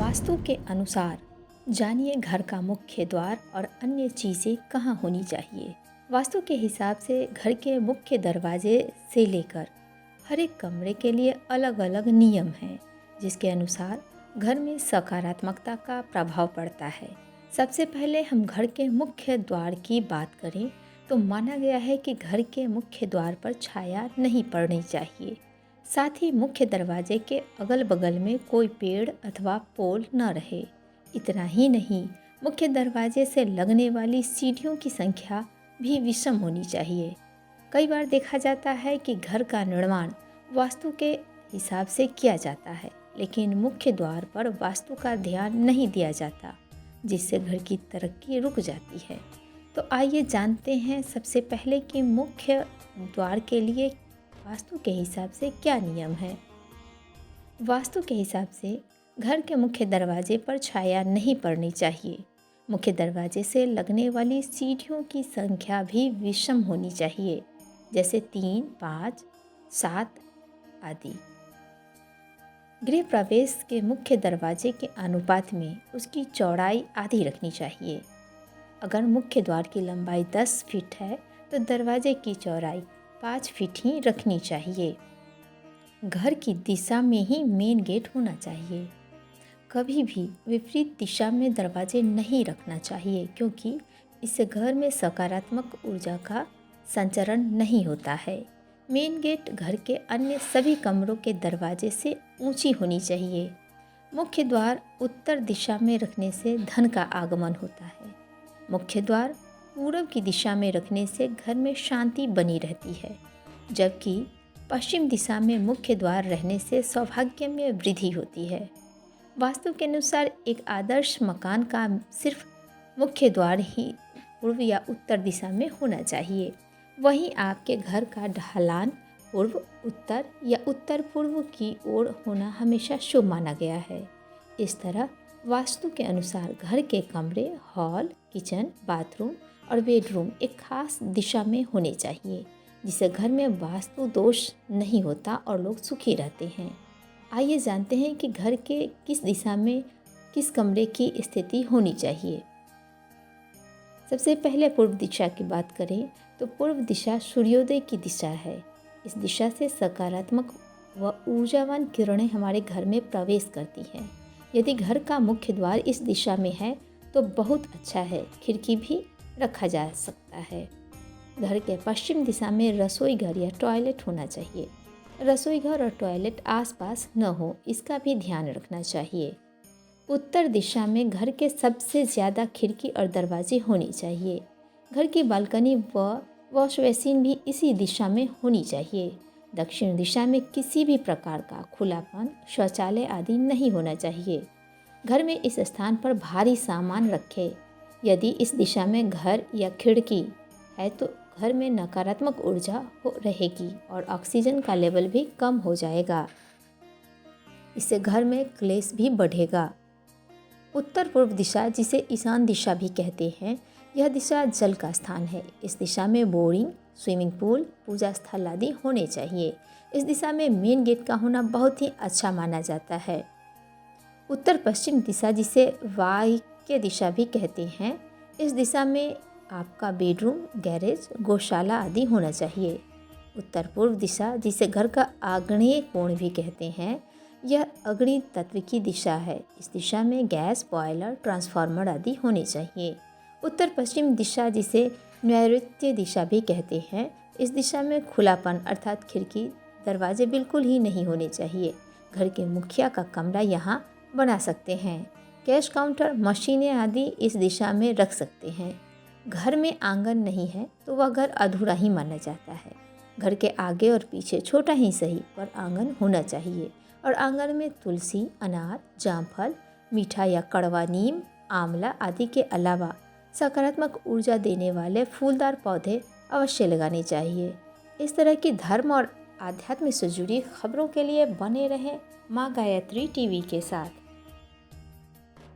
वास्तु के अनुसार जानिए घर का मुख्य द्वार और अन्य चीज़ें कहाँ होनी चाहिए। वास्तु के हिसाब से घर के मुख्य दरवाजे से लेकर हर एक कमरे के लिए अलग अलग नियम हैं, जिसके अनुसार घर में सकारात्मकता का प्रभाव पड़ता है। सबसे पहले हम घर के मुख्य द्वार की बात करें तो माना गया है कि घर के मुख्य द्वार पर छाया नहीं पड़नी चाहिए। साथ ही मुख्य दरवाजे के अगल बगल में कोई पेड़ अथवा पोल न रहे। इतना ही नहीं, मुख्य दरवाजे से लगने वाली सीढ़ियों की संख्या भी विषम होनी चाहिए। कई बार देखा जाता है कि घर का निर्माण वास्तु के हिसाब से किया जाता है, लेकिन मुख्य द्वार पर वास्तु का ध्यान नहीं दिया जाता, जिससे घर की तरक्की रुक जाती है। तो आइए जानते हैं सबसे पहले कि मुख्य द्वार के लिए वास्तु के हिसाब से क्या नियम है। वास्तु के हिसाब से घर के मुख्य दरवाजे पर छाया नहीं पड़नी चाहिए। मुख्य दरवाजे से लगने वाली सीढ़ियों की संख्या भी विषम होनी चाहिए, जैसे 3, 5, 7 आदि। गृह प्रवेश के मुख्य दरवाजे के अनुपात में उसकी चौड़ाई आधी रखनी चाहिए। अगर मुख्य द्वार की लंबाई 10 फीट है तो दरवाजे की चौड़ाई 5 फीट ही रखनी चाहिए। घर की दिशा में ही मेन गेट होना चाहिए। कभी भी विपरीत दिशा में दरवाजे नहीं रखना चाहिए, क्योंकि इससे घर में सकारात्मक ऊर्जा का संचरण नहीं होता है। मेन गेट घर के अन्य सभी कमरों के दरवाजे से ऊंची होनी चाहिए। मुख्य द्वार उत्तर दिशा में रखने से धन का आगमन होता है। मुख्य द्वार पूर्व की दिशा में रखने से घर में शांति बनी रहती है, जबकि पश्चिम दिशा में मुख्य द्वार रहने से सौभाग्य में वृद्धि होती है। वास्तु के अनुसार एक आदर्श मकान का सिर्फ मुख्य द्वार ही पूर्व या उत्तर दिशा में होना चाहिए। वहीं आपके घर का ढलान पूर्व उत्तर या उत्तर पूर्व की ओर होना हमेशा शुभ माना गया है। इस तरह वास्तु के अनुसार घर के कमरे, हॉल, किचन, बाथरूम और बेडरूम एक खास दिशा में होने चाहिए, जिससे घर में वास्तु दोष नहीं होता और लोग सुखी रहते हैं। आइए जानते हैं कि घर के किस दिशा में किस कमरे की स्थिति होनी चाहिए। सबसे पहले पूर्व दिशा की बात करें तो पूर्व दिशा सूर्योदय की दिशा है। इस दिशा से सकारात्मक व ऊर्जावान किरणें हमारे घर में प्रवेश करती हैं। यदि घर का मुख्य द्वार इस दिशा में है तो बहुत अच्छा है, खिड़की भी रखा जा सकता है। घर के पश्चिम दिशा में रसोई घर या टॉयलेट होना चाहिए। रसोई घर और टॉयलेट आसपास न हो, इसका भी ध्यान रखना चाहिए। उत्तर दिशा में घर के सबसे ज़्यादा खिड़की और दरवाजे होने चाहिए। घर की बालकनी व वॉश बेसिन भी इसी दिशा में होनी चाहिए। दक्षिण दिशा में किसी भी प्रकार का खुलापन, शौचालय आदि नहीं होना चाहिए। घर में इस स्थान पर भारी सामान रखें। यदि इस दिशा में घर या खिड़की है तो घर में नकारात्मक ऊर्जा रहेगी और ऑक्सीजन का लेवल भी कम हो जाएगा। इससे घर में क्लेश भी बढ़ेगा। उत्तर पूर्व दिशा, जिसे ईशान दिशा भी कहते हैं, यह दिशा जल का स्थान है। इस दिशा में बोरिंग, स्विमिंग पूल, पूजा स्थल आदि होने चाहिए। इस दिशा में मेन गेट का होना बहुत ही अच्छा माना जाता है। उत्तर पश्चिम दिशा, जिसे वायव्य दिशा भी कहते हैं, इस दिशा में आपका बेडरूम, गैरेज, गौशाला आदि होना चाहिए। उत्तर पूर्व दिशा, जिसे घर का आग्नेय कोण भी कहते हैं, यह अग्नि तत्व की दिशा है। इस दिशा में गैस, बॉयलर, ट्रांसफार्मर आदि होने चाहिए। उत्तर पश्चिम दिशा, जिसे नैऋत्य दिशा भी कहते हैं, इस दिशा में खुलापन अर्थात खिड़की, दरवाजे बिल्कुल ही नहीं होने चाहिए। घर के मुखिया का कमरा यहाँ बना सकते हैं। कैश काउंटर, मशीनें आदि इस दिशा में रख सकते हैं। घर में आंगन नहीं है तो वह घर अधूरा ही माना जाता है। घर के आगे और पीछे छोटा ही सही पर आंगन होना चाहिए और आंगन में तुलसी, अनार, जामफल, मीठा या कड़वा नीम, आंवला आदि के अलावा सकारात्मक ऊर्जा देने वाले फूलदार पौधे अवश्य लगाने चाहिए। इस तरह की धर्म और आध्यात्म से जुड़ी खबरों के लिए बने रहें माँ गायत्री टीवी के साथ।